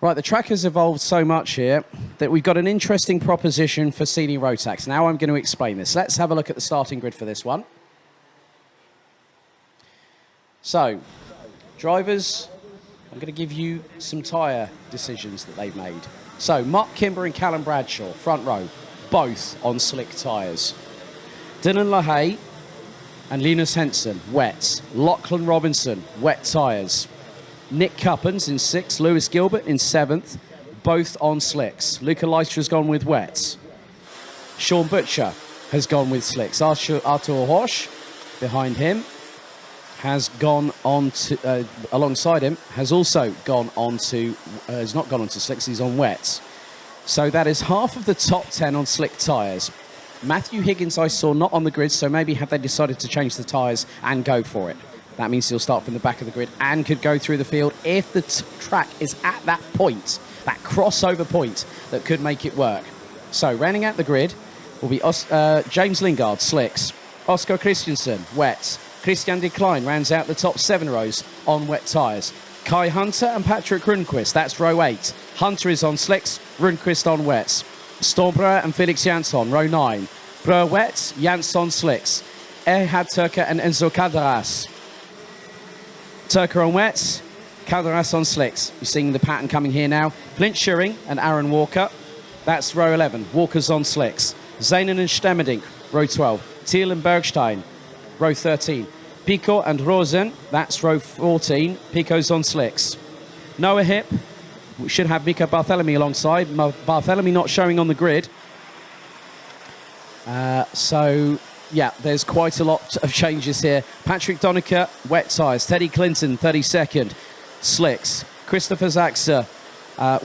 Right, the track has evolved so much here that we've got an interesting proposition for senior Rotax. Now I'm going to explain this. Let's have a look at the starting grid for this one. So, drivers, I'm going to give you some tyre decisions that they've made. So, Mark Kimber and Callum Bradshaw, front row, both on slick tyres. Dylan LaHaye and Linus Henson, wets. Lachlan Robinson, wet tyres. Nick Cuppins in 6th, Lewis Gilbert in 7th, both on slicks. Luca Leistra's gone with wets. Sean Butcher has gone with slicks. Arthur Hosch, behind him, has gone on to, alongside him, has also gone on to, has not gone on to slicks, he's on wets. So that is half of the top 10 on slick tyres. Matthew Higgins I saw not on the grid, so maybe have they decided to change the tyres and go for it. That means he'll start from the back of the grid and could go through the field if the track is at that point, that crossover point that could make it work. So rounding out the grid will be James Lingard, slicks. Oscar Christensen, wets. Christian de Klein rounds out the top 7 rows on wet tyres. Kai Hunter and Patrick Rundqvist, that's row 8. Hunter is on slicks, Rundqvist on wets. Stormbreur and Felix Jansson, row 9. Breur wets, Jansson slicks. Erhard Turker and Enzo Calderas. Turker on wets, Calderas on slicks. You're seeing the pattern coming here now. Flint Schuring and Aaron Walker, that's row 11. Walker's on slicks. Zanen and Stemmerdink, row 12. Thiel and Bergstein, row 13. Pico and Rosen, that's row 14. Pico's on slicks. Noah Hip, we should have Mika Barthélemy alongside. Barthélemy not showing on the grid. So, yeah, there's quite a lot of changes here. Patrick Donica, wet tyres. Teddy Clinton, 32nd, slicks. Christopher Zaxa,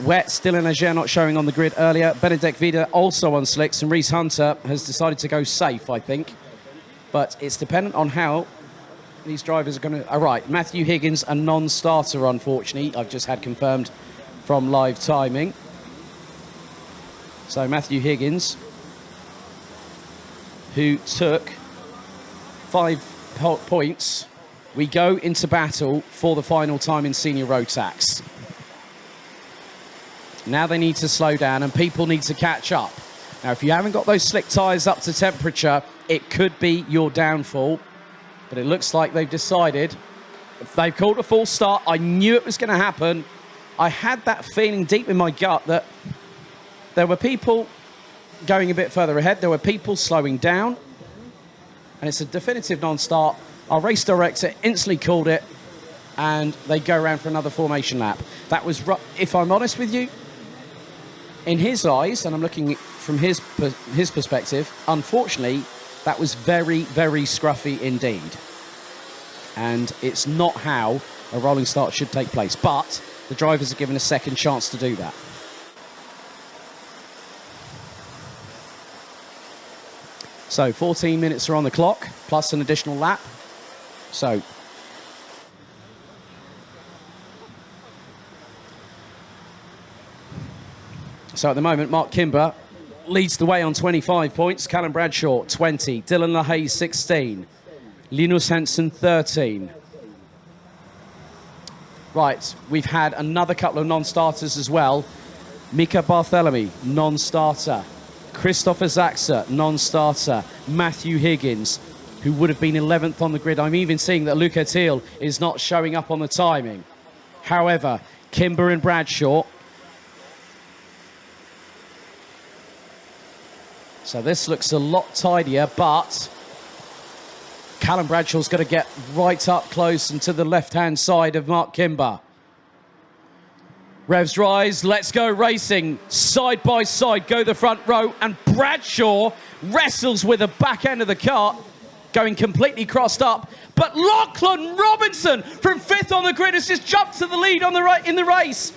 wets. Dylan Ager not showing on the grid earlier. Benedek Vida also on slicks. And Reese Hunter has decided to go safe, I think. But it's dependent on how these drivers are going to... All right, Matthew Higgins, a non-starter, unfortunately. I've just had confirmed from live timing. So Matthew Higgins, who took 5 points. We go into battle for the final time in senior Rotax. Now they need to slow down and people need to catch up. Now, if you haven't got those slick tyres up to temperature, it could be your downfall. But it looks like they've decided. If they've called a false start, I knew it was going to happen. I had that feeling deep in my gut that there were people going a bit further ahead. There were people slowing down. And it's a definitive non-start. Our race director instantly called it. And they go around for another formation lap. That was, if I'm honest with you, in his eyes, and I'm looking from his perspective, unfortunately, that was very, very scruffy indeed. And it's not how a rolling start should take place. But the drivers are given a second chance to do that. So 14 minutes are on the clock, plus an additional lap. So at the moment, Mark Kimber leads the way on 25 points. Callum Bradshaw, 20. Dylan LaHaye, 16. Linus Henson, 13. Right, we've had another couple of non-starters as well. Mika Barthélemy, non-starter. Christopher Zaxa, non-starter. Matthew Higgins, who would have been 11th on the grid. I'm even seeing that Luca Thiel is not showing up on the timing. However, Kimber and Bradshaw. So this looks a lot tidier, but Callum Bradshaw's got to get right up close and to the left-hand side of Mark Kimber. Revs rise, let's go racing. Side by side, go the front row, and Bradshaw wrestles with the back end of the cart, going completely crossed up. But Lachlan Robinson from 5th on the grid has just jumped to the lead on the right in the race.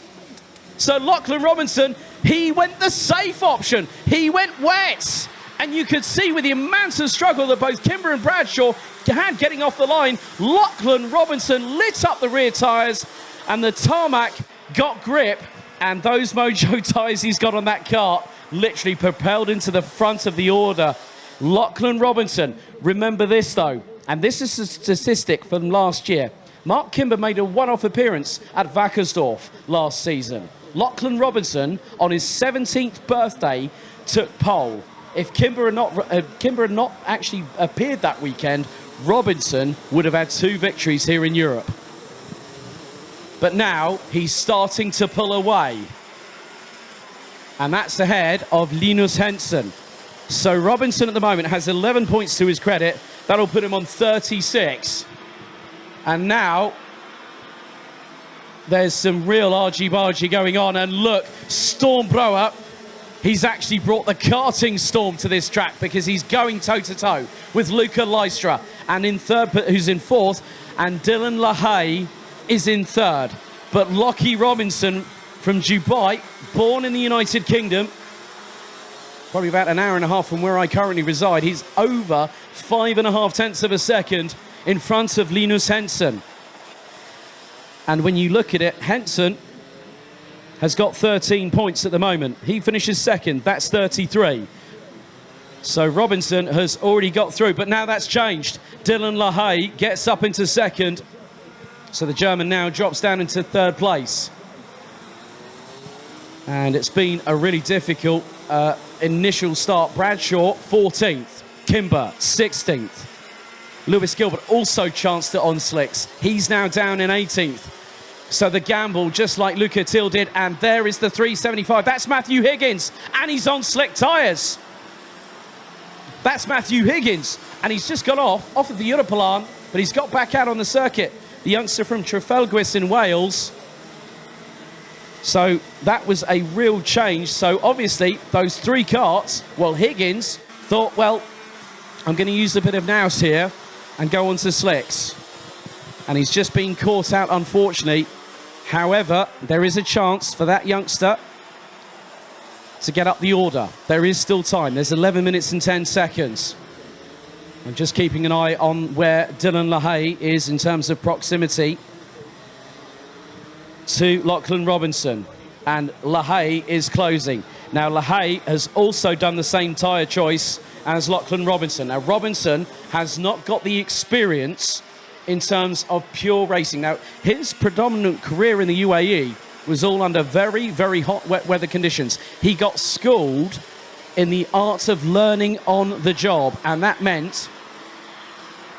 So Lachlan Robinson, he went the safe option. He went wet. And you could see with the amount of struggle that both Kimber and Bradshaw had getting off the line, Lachlan Robinson lit up the rear tyres and the tarmac got grip, and those Mojo tyres he's got on that cart literally propelled into the front of the order. Lachlan Robinson, remember this though, and this is a statistic from last year. Mark Kimber made a one-off appearance at Wackersdorf last season. Lachlan Robinson, on his 17th birthday, took pole. If Kimber had not actually appeared that weekend, Robinson would have had 2 victories here in Europe. But now he's starting to pull away. And that's ahead of Linus Henson. So Robinson at the moment has 11 points to his credit. That'll put him on 36. And now there's some real argy-bargy going on. And look, Stormbrower, he's actually brought the karting storm to this track because he's going toe-to-toe with Luca Lystra. And in third, who's in fourth, and Dylan LaHaye is in third. But Lockie Robinson from Dubai, born in the United Kingdom, probably about an hour and a half from where I currently reside, he's over 5.5 tenths of a second in front of Linus Henson. And when you look at it, Henson has got 13 points at the moment. He finishes second, that's 33. So Robinson has already got through, but now that's changed. Dylan LaHaye gets up into second. So the German now drops down into third place. And it's been a really difficult initial start. Bradshaw, 14th. Kimber, 16th. Lewis Gilbert also chanced it on slicks. He's now down in 18th. So the gamble, just like Luca Till did, and there is the 375. That's Matthew Higgins, and he's on slick tyres. That's Matthew Higgins, and he's just got off of the Europalan, but he's got back out on the circuit. The youngster from Trafalgar in Wales. So that was a real change. So obviously those 3 karts, well, Higgins thought, well, I'm going to use a bit of nous here and go on to slicks. And he's just been caught out, unfortunately. However, there is a chance for that youngster to get up the order. There is still time. There's 11 minutes and 10 seconds. I'm just keeping an eye on where Dylan LaHaye is in terms of proximity to Lachlan Robinson. And LaHaye is closing. Now, LaHaye has also done the same tyre choice as Lachlan Robinson. Now, Robinson has not got the experience in terms of pure racing. Now, his predominant career in the UAE was all under very, very hot, wet weather conditions. He got schooled in the art of learning on the job, and that meant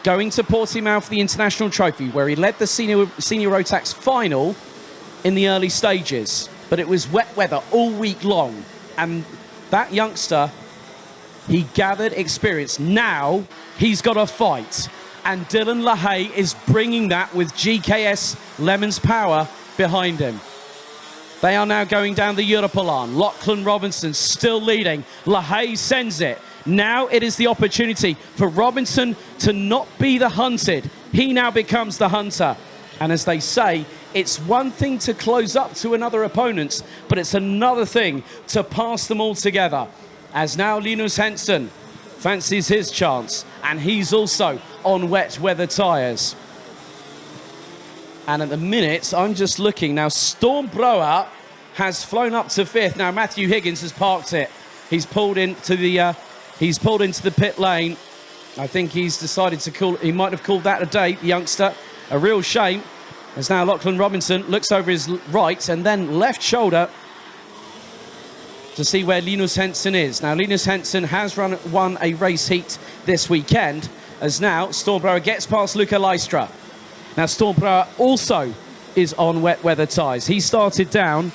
going to Portimao for the International Trophy, where he led the Senior Rotax final in the early stages. But it was wet weather all week long, and that youngster, he gathered experience. Now he's got a fight, and Dylan LaHaye is bringing that with GKS Lemon's Power behind him. They are now going down the Europalan. Lachlan Robinson still leading. LaHaye sends it. Now it is the opportunity for Robinson to not be the hunted. He now becomes the hunter. And as they say, it's one thing to close up to another opponent, but it's another thing to pass them all together. As now Linus Henson fancies his chance, and he's also on wet weather tyres. And at the minute, I'm just looking now, Stormbrower has flown up to 5th. Now Matthew Higgins has parked it. He's pulled into the pit lane. I think he's decided to call, he might have called that a day, the youngster. A real shame, as now Lachlan Robinson looks over his right and then left shoulder to see where Linus Henson is. Now Linus Henson has won a race heat this weekend, as now Stormbrower gets past Luca Lystra. Now Stormbrower also is on wet weather tyres. He started down.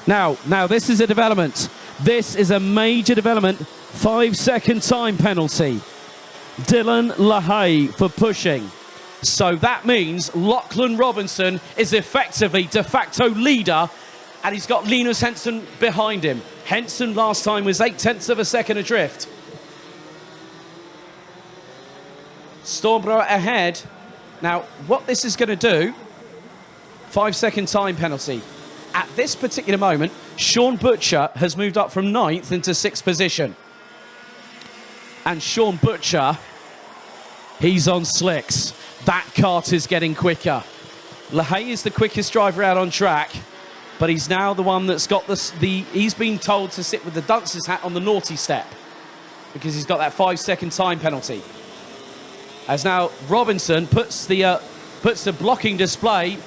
Now this is a development. This is a major development. 5-second time penalty. Dylan LaHaye for pushing. So that means Lachlan Robinson is effectively de facto leader, and he's got Linus Henson behind him. Henson last time was 0.8 of a second adrift. Stormbrower ahead. Now, what this is going to do, 5-second time penalty. At this particular moment, Sean Butcher has moved up from 9th into 6th position. And Sean Butcher, he's on slicks. That kart is getting quicker. LaHaye is the quickest driver out on track, but he's now the one that's got he's been told to sit with the dunce's hat on the naughty step because he's got that 5-second time penalty. As now Robinson puts the blocking display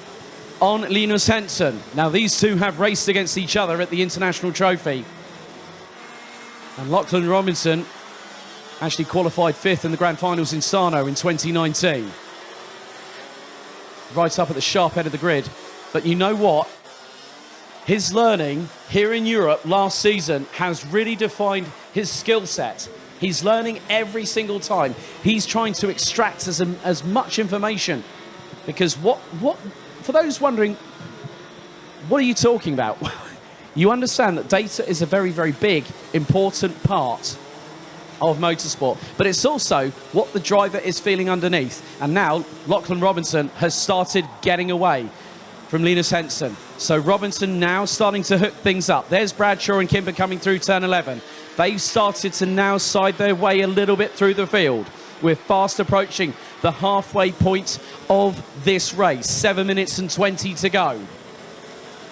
on Linus Henson. Now, these two have raced against each other at the International Trophy. And Lachlan Robinson actually qualified 5th in the Grand Finals in Sarno in 2019. Right up at the sharp end of the grid. But you know what? His learning here in Europe last season has really defined his skill set. He's learning every single time. He's trying to extract as much information. Because what, for those wondering, what are you talking about? You understand that data is a very, very big, important part of motorsport. But it's also what the driver is feeling underneath. And now, Lachlan Robinson has started getting away from Linus Henson. So Robinson now starting to hook things up. There's Bradshaw and Kimber coming through turn 11. They've started to now side their way a little bit through the field. We're fast approaching the halfway point of this race. 7 minutes and 20 to go.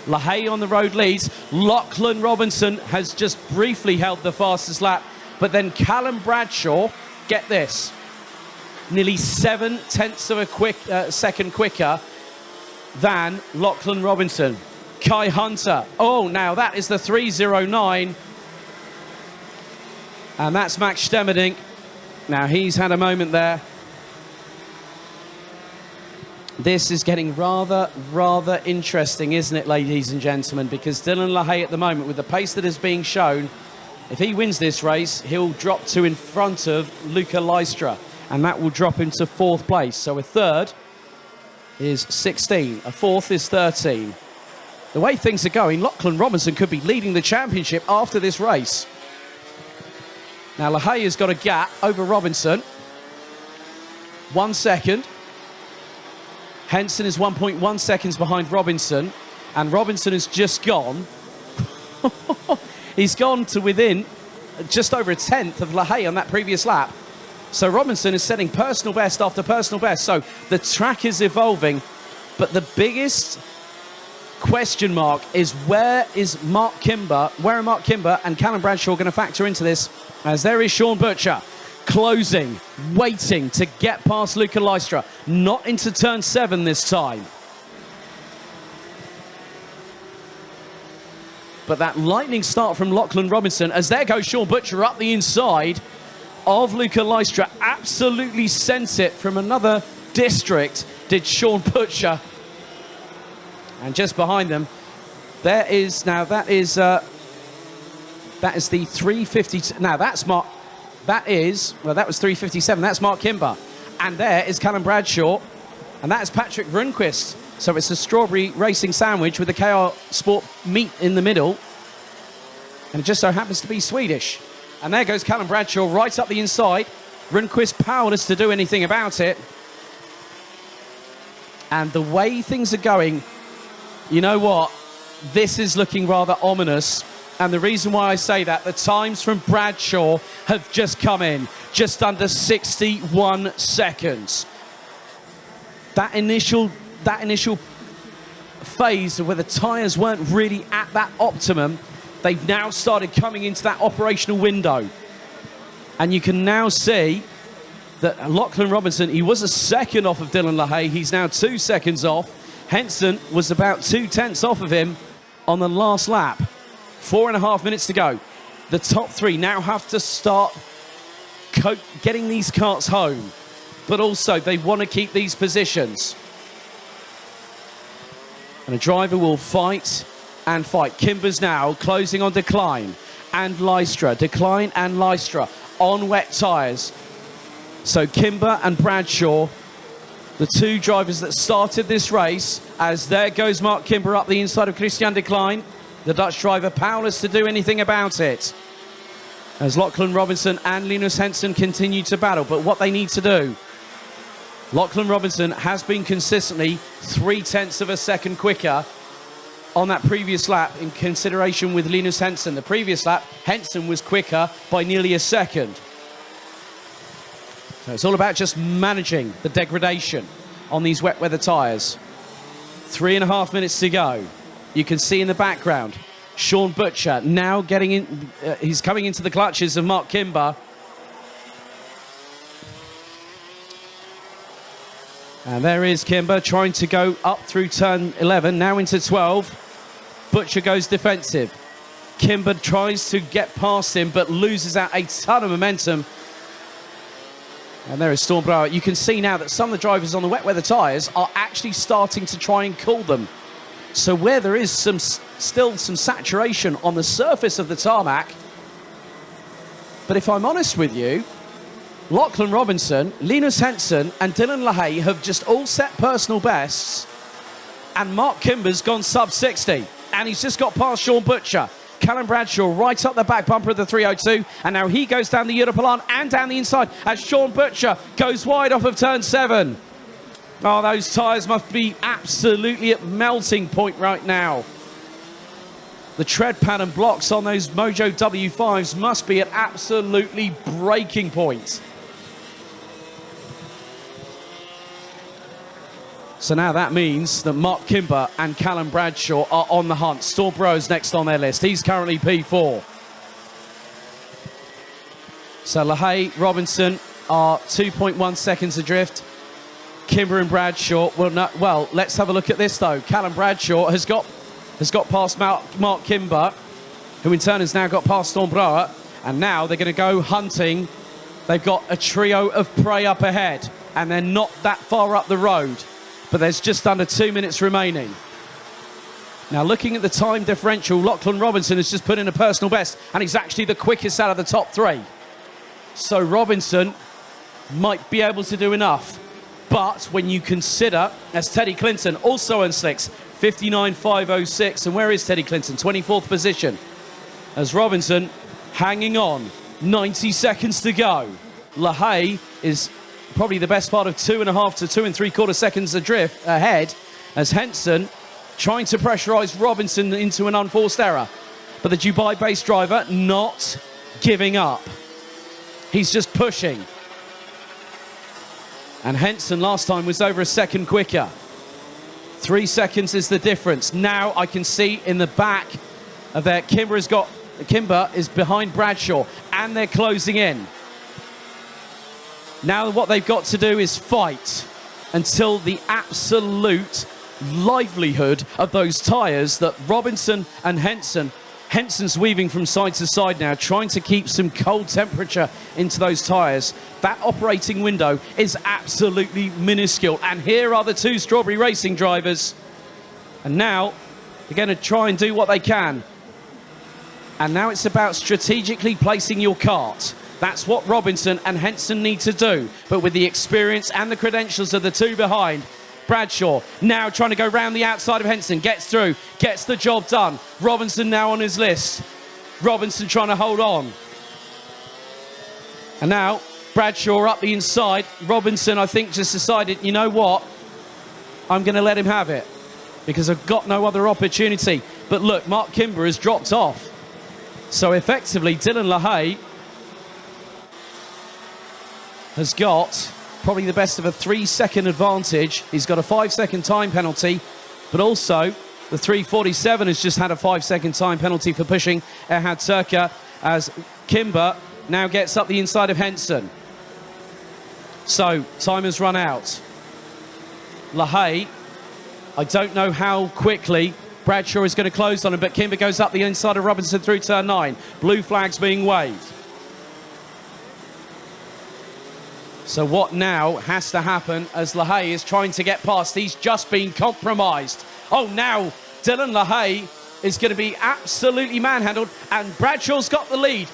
LaHaye on the road leads. Lachlan Robinson has just briefly held the fastest lap. But then Callum Bradshaw, get this, nearly 0.7 of a second quicker than Lachlan Robinson. Kai Hunter, oh, now that is the 3:09. And that's Max Stemmerdink. Now he's had a moment there. This is getting rather interesting, isn't it, ladies and gentlemen? Because Dylan LaHaye at the moment, with the pace that is being shown, if he wins this race, he'll drop to in front of Luca Lystra, and that will drop him to 4th place. So a 3rd is 16, a 4th is 13. The way things are going, Lachlan Robinson could be leading the championship after this race. Now LaHaye has got a gap over Robinson. 1 second. Henson is 1.1 seconds behind Robinson, and Robinson has just gone. He's gone to within just over 1/10 of LaHaye on that previous lap. So Robinson is setting personal best after personal best. So the track is evolving, but the biggest question mark is where are Mark Kimber and Callum Bradshaw going to factor into this? As there is Sean Butcher closing, waiting to get past Luca Lystra, not into turn 7 this time. But that lightning start from Lachlan Robinson, as there goes Sean Butcher up the inside of Luca Lystra. Absolutely sent it from another district, did Sean Butcher. And just behind them, there is, now that is the 350, now that's Mark, that is, well, that was 357, that's Mark Kimber. And there is Callum Bradshaw, and that is Patrick Rundqvist. So it's a strawberry racing sandwich with the KR Sport meat in the middle. And it just so happens to be Swedish. And there goes Callum Bradshaw right up the inside. Rundqvist powerless to do anything about it. And the way things are going, you know what? This is looking rather ominous. And the reason why I say that, the times from Bradshaw have just come in. Just under 61 seconds. That initial phase where the tyres weren't really at that optimum, they've now started coming into that operational window. And you can now see that Lachlan Robinson, he was a second off of Dylan LaHaye. He's now 2 seconds off. Henson was about 0.2 off of him on the last lap. 4.5 minutes to go. The top 3 now have to start getting these carts home. But also, they want to keep these positions. And a driver will fight and fight. Kimber's now closing on Decline and Lystra. Decline and Lystra on wet tyres. So Kimber and Bradshaw, the 2 drivers that started this race, as there goes Mark Kimber up the inside of Christian Decline. The Dutch driver powerless to do anything about it. As Lachlan Robinson and Linus Henson continue to battle. But what they need to do, Lachlan Robinson has been consistently 0.3 of a second quicker on that previous lap in consideration with Linus Henson. The previous lap, Henson was quicker by nearly a second. So it's all about just managing the degradation on these wet weather tyres. 3.5 minutes to go. You can see in the background, Sean Butcher now getting in, he's coming into the clutches of Mark Kimber. And there is Kimber trying to go up through turn 11, now into 12. Butcher goes defensive. Kimber tries to get past him, but loses out a ton of momentum. And there is Stormblower. You can see now that some of the drivers on the wet weather tyres are actually starting to try and cool them. So where there is still some saturation on the surface of the tarmac, but if I'm honest with you, Lachlan Robinson, Linus Henson and Dylan LaHaye have just all set personal bests, and Mark Kimber's gone sub 60, and he's just got past Sean Butcher. Callum Bradshaw right up the back bumper of the 302, and now he goes down the Europalan and down the inside as Sean Butcher goes wide off of turn 7. Oh, those tyres must be absolutely at melting point right now. The tread pattern blocks on those Mojo W5s must be at absolutely breaking point. So now that means that Mark Kimber and Callum Bradshaw are on the hunt. Stormbrower's next on their list. He's currently P4. So LaHaye, Robinson are 2.1 seconds adrift. Kimber and Bradshaw, well, let's have a look at this though. Callum Bradshaw has got past Mark Kimber, who in turn has now got past Stormbrower, and now they're going to go hunting. They've got a trio of prey up ahead, and they're not that far up the road, but there's just under 2 minutes remaining. Now looking at the time differential, Lachlan Robinson has just put in a personal best, and he's actually the quickest out of the top 3. So Robinson might be able to do enough. But when you consider, as Teddy Clinton also on slicks, 59.506, and where is Teddy Clinton? 24th position. As Robinson hanging on, 90 seconds to go. LaHaye is probably the best part of 2.5 to 2 3/4 seconds adrift ahead, as Henson trying to pressurise Robinson into an unforced error. But the Dubai-based driver not giving up. He's just pushing. And Henson last time was over a second quicker. 3 seconds is the difference. Now I can see in the back of there, Kimber is behind Bradshaw, and they're closing in. Now what they've got to do is fight until the absolute livelihood of those tyres that Robinson and Henson's weaving from side to side now, trying to keep some cold temperature into those tyres. That operating window is absolutely minuscule. And here are the 2 Strawberry Racing drivers. And now they're going to try and do what they can. And now it's about strategically placing your kart. That's what Robinson and Henson need to do. But with the experience and the credentials of the 2 behind, Bradshaw now trying to go round the outside of Henson, gets through, gets the job done. Robinson now on his list. Robinson trying to hold on. And now Bradshaw up the inside. Robinson, I think, just decided, you know what? I'm going to let him have it because I've got no other opportunity. But look, Mark Kimber has dropped off. So effectively, Dylan LaHaye has got probably the best of a 3-second advantage. He's got a 5-second time penalty, but also the 347 has just had a 5-second time penalty for pushing Erhard Turka, as Kimber now gets up the inside of Henson. So time has run out. LaHaye, I don't know how quickly Bradshaw is going to close on him, but Kimber goes up the inside of Robinson through turn 9. Blue flags being waved. So what now has to happen as LaHaye is trying to get past? He's just been compromised. Oh, now Dylan LaHaye is going to be absolutely manhandled, and Bradshaw's got the lead.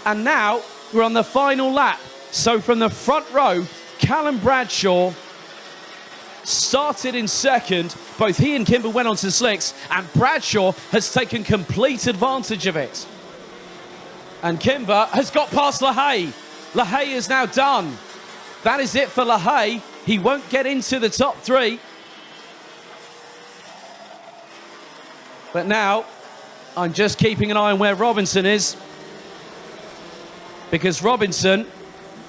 And now we're on the final lap. So from the front row, Callum Bradshaw started in second. Both he and Kimber went onto the slicks, and Bradshaw has taken complete advantage of it. And Kimber has got past LaHaye. LaHaye is now done. That is it for LaHaye. He won't get into the top 3. But now, I'm just keeping an eye on where Robinson is, because Robinson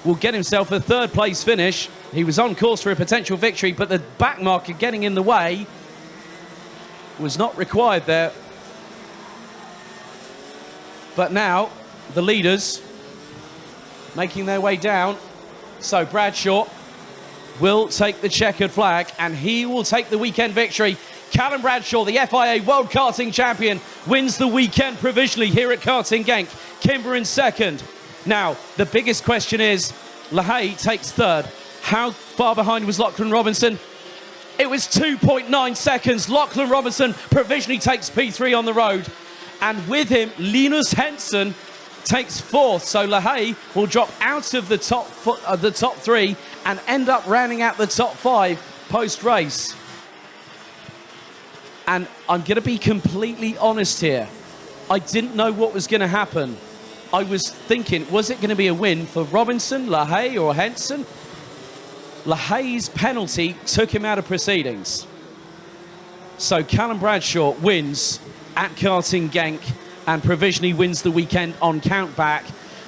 will get himself a 3rd place finish. He was on course for a potential victory, but the back marker getting in the way was not required there. But now, the leaders making their way down. So Bradshaw will take the checkered flag, and he will take the weekend victory. Callum Bradshaw, the FIA World Karting Champion, wins the weekend provisionally here at Karting Genk. Kimber in second. Now, the biggest question is, LaHaye takes third. How far behind was Lachlan Robinson? It was 2.9 seconds. Lachlan Robinson provisionally takes P3 on the road. And with him, Linus Henson takes fourth. So LaHaye will drop out of the top three and end up rounding out the top five post-race. And I'm going to be completely honest here. I didn't know what was going to happen. I was thinking, was it going to be a win for Robinson, LaHaye, or Henson? LaHaye's penalty took him out of proceedings. So Callum Bradshaw wins at Karting Genk and provisionally wins the weekend on countback.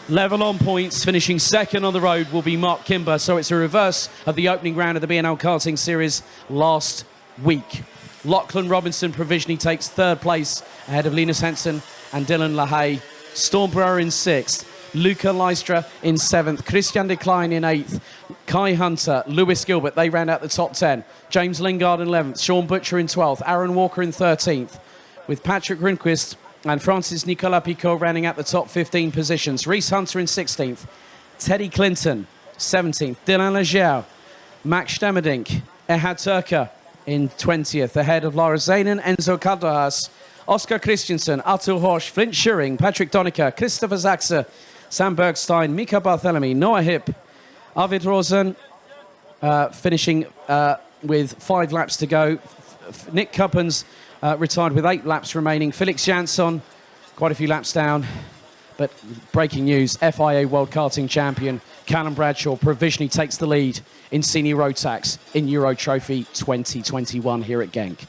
Level on points, finishing second on the road will be Mark Kimber. So it's a reverse of the opening round of the B&L Karting Series last week. Lachlan Robinson provisionally takes third place ahead of Linus Henson and Dylan LaHaye. Storm Brewer in sixth. Luca Lystra in seventh. Christian de Klein in eighth. Kai Hunter, Lewis Gilbert, they round out the top 10. James Lingard in 11th. Sean Butcher in 12th. Aaron Walker in 13th. With Patrick Grinquist and Francis Nicolas Picot rounding out the top 15 positions. Reese Hunter in 16th. Teddy Clinton, 17th. Dylan Legier. Max Stemerdink. Ehad Turka in 20th. Ahead of Lara Zainen, Enzo Calderas, Oscar Christensen, Artur Horsch, Flint Schuring, Patrick Donica, Christopher Zaxer, Sam Bergstein, Mika Barthelemy, Noah Hipp, Arvid Rosen, finishing with 5 laps to go. Nick Cuppens retired with 8 laps remaining. Felix Jansson, quite a few laps down. But breaking news, FIA World Karting Champion Callum Bradshaw provisionally takes the lead in Senior Road Tax in Euro Trophy 2021 here at Genk.